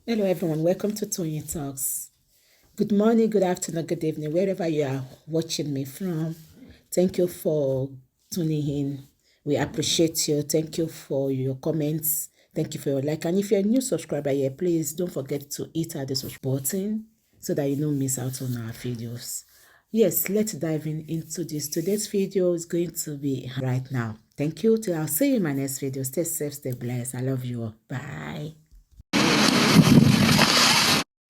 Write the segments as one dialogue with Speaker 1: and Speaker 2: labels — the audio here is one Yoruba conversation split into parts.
Speaker 1: Hello everyone, welcome to Toyin Talks. Good morning, good afternoon, good evening, wherever you are watching me from. Thank you for tuning in. We appreciate you. Thank you for your comments. Thank you for your like. And if you're a new subscriber here, please don't forget to hit the subscribe button so that you don't miss out on our videos. Yes, let's dive into this. Today's video is going to be right now. Thank you. Till I'll see you in my next video. Stay safe, stay blessed. I love you all. Bye.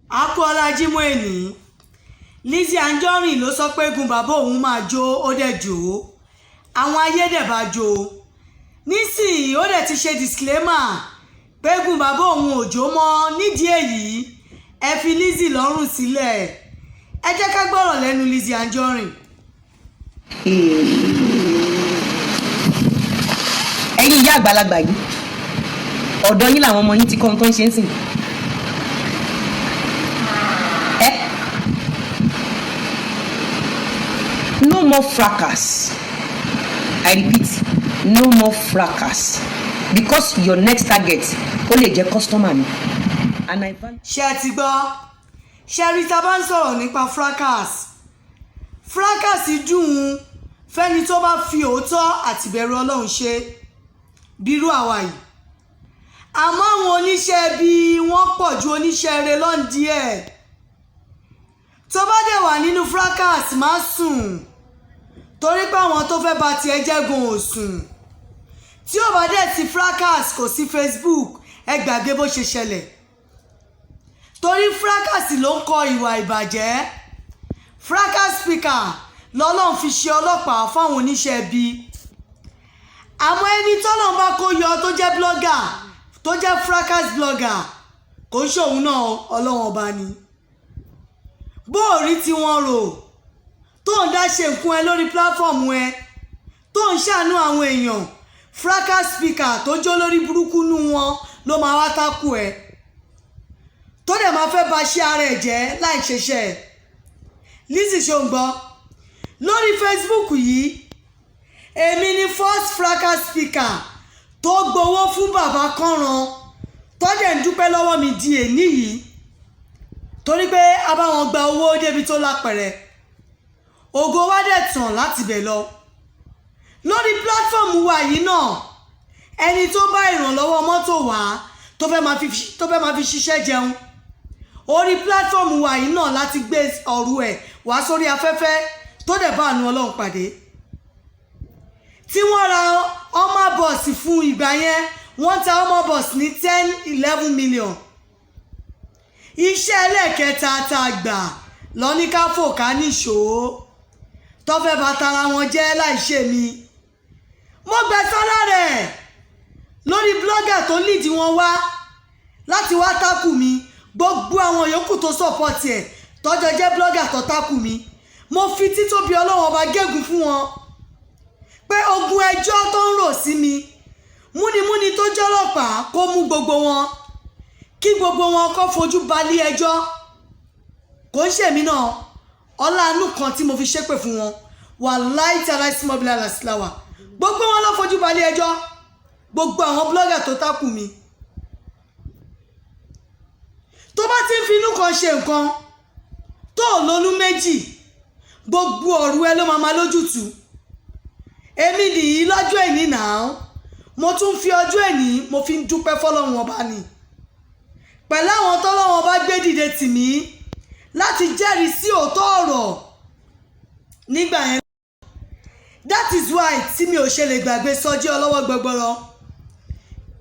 Speaker 2: Akọ́lájímọ́ ẹni Lizzie Anjorin ló sọ pé egun bàbá òun máa jó ó dẹ̀ jó àwọn ayé dẹ̀ bá jó nísìnyí ó dẹ̀ ti ṣe disclaimer pé egun bàbá òun ò jó mọ́ nídìí èyí ẹ fi Lizzie lọ́rùn sílẹ̀ ẹ jẹ́ ká gbọ́rọ̀ lẹ́nu Lizzie Anjorin.
Speaker 3: Ẹ̀yin ìyá àgbàlagbà yìí ọ̀dọ̀ yín làwọn ọmọ yín ti kọ́ ohun tó ń ṣe ń sìn. No more fracas. I repeat, no more fracas. Because your next target only a customer ni. And I value.
Speaker 2: Ṣé ti gbọ́? Ṣé rí tá bá ń sọ̀rọ̀ nípa fracas? Fracas dùn fẹ́ni tó bá fi òótọ́ àti ìbẹ̀rù Ọlọ́run ṣe bírú àwa yìí. Àmọ́ àwọn oníṣẹ́ bí wọ́n pọ̀ ju oníṣẹ́ rere lọ́n díẹ̀. Tó bá dẹ̀ wà nínú fracas má sùn torí pé àwọn tó fẹ́ bà tiẹ̀ jẹ́ gan ò sùn. Tí ó bá dẹ̀ sí fracas kò sí Facebook ẹ gbàgbé bó ṣe ṣẹlẹ̀. Torí fracas ló ń kọ ìwà ìbàjẹ́. Fracas speaker lọ́lọ́run fi ṣe ọlọ́pàá fáwọn oníṣẹ́ bí. Àmọ́ ẹni tọ́lọ́run bá kó yọ tó jẹ́ blogger tó jẹ́ fracas blogger kò ń ṣòun náà Ọlọ́run ọba ni. Bó rí tí wọ́n rò tó ń dá ṣe nǹkan ẹ lórí platform ẹ tó ń ṣàánú àwọn èèyàn fracas speaker tó jó lórí burúkú nú wọn ló máa wá tákù ẹ tó dẹ̀ máa fẹ́ ba ṣe ara ẹ̀ jẹ́ láì ṣeṣẹ́ ẹ̀. Lizzie ṣó ń gbọ́ lórí Facebook yìí èmi ni first fracas speaker tó gbowó fún bàbá kànràn tó dẹ̀ ń dúpẹ́ lọ́wọ́ mi di èní yìí torí pé a bá wọn gba owó débi tó lápẹ̀rẹ̀ ògo wa dẹ̀ tàn láti bẹ̀ lọ. Lórí platform wa yìí náà ẹni tó bá ìrànlọ́wọ́ mọ́tò wá tó fẹ́ máa fi ṣiṣẹ́ jẹun orí platform wa yìí náà láti gbé ọ̀rọ̀ ẹ̀ wá sórí afẹ́fẹ́ tó dẹ̀ bá àánú Ọlọ́run pàdé. Tí wọ́n ra ọmọ bọ́ọ̀sì fún ìgbà yẹn wọ́n ta ọmọ bọ́ọ̀sì ní 10-11 million. Iṣẹ́ ẹlẹ́kẹta tá a gbà lọ ní káfò ká níṣó tó fẹ́ bá tara wọn jẹ́ láìṣe mi. Mo gbẹ̀san lára ẹ̀ lórí blogger tó lead wọn wá láti wá tákù mi gbogbo àwọn yòókù tó support ẹ̀ tọ́jọ́ jẹ́ blogger tó tákù mi. Mo fi títóbi Ọlọ́run ọba gégùn fún wọn pé ogun ẹjọ́ tó ń rò sí mi múnimúni tó jẹ́ ọlọ́pàá kó mú gbogbo wọn kí gbogbo wọn kó fojú balẹ̀ ẹjọ́ kò ń ṣèmi náà ọláàánú kan tí mo fi ṣépè fún wọn wàláì tàláì símọ́bílà làsíláwà gbogbo wọn ló fojú balẹ̀ ẹjọ́ gbogbo àwọn blogger tó tákù mi. Tó bá ti ń finú kan ṣe nǹkan tó lónú méjì gbogbo ọ̀rọ̀ ẹ ló máa lójútùú. Èmi nìyí lọ́jọ́ ẹ̀ní náà mo tún fi ọjọ́ ẹ̀ní mo fi ń dúpẹ́ fọ́lọ́run ọba ni pẹ̀lú àwọn tọ́lọ́run ọba gbé dìde tì mí láti jẹ́rìí sí òótọ́ ọ̀rọ̀ nígbà yẹn. That is why tí mi ò ṣe lè gbàgbé Sọjí ọlọ́wọ́ gbọgbọrọ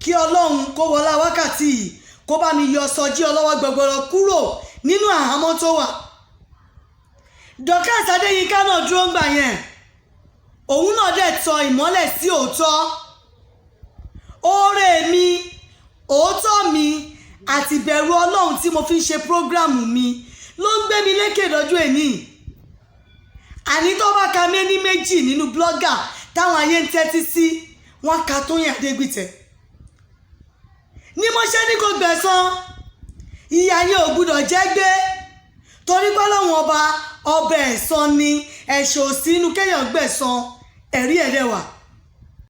Speaker 2: kí Ọlọ́run kó wọlá wákàtí yìí kó bá mi yọ Sọjí ọlọ́wọ́ gbọgbọrọ kúrò nínú àhámọ́ tó wà. Dorcas Adéyínká náà dúró ń gbà yẹn òun náà dẹ̀ tọ ìmọ́lẹ̀ sí òótọ́. Oore mi òótọ́ mi àti ìbẹ̀rù Ọlọ́run tí mo fi ń ṣe prógrámù mi ló ń gbé mi lékè lọ́jọ́ èní. Àní tó bá ka méní méjì nínú blogger táwọn ayé ń tẹ́tí sí wọ́n ka Toyin Adegbite. Ní mo ṣe ní kò gbẹ̀san ìyà yẹn ò gbúdọ̀ jẹ́ gbé torí pé Ọlọ́run ọba ẹ̀san ni ẹ̀ṣẹ̀ ò sí inú kéèyàn gbẹ̀san ẹ̀rí ẹ̀dẹ̀ wà.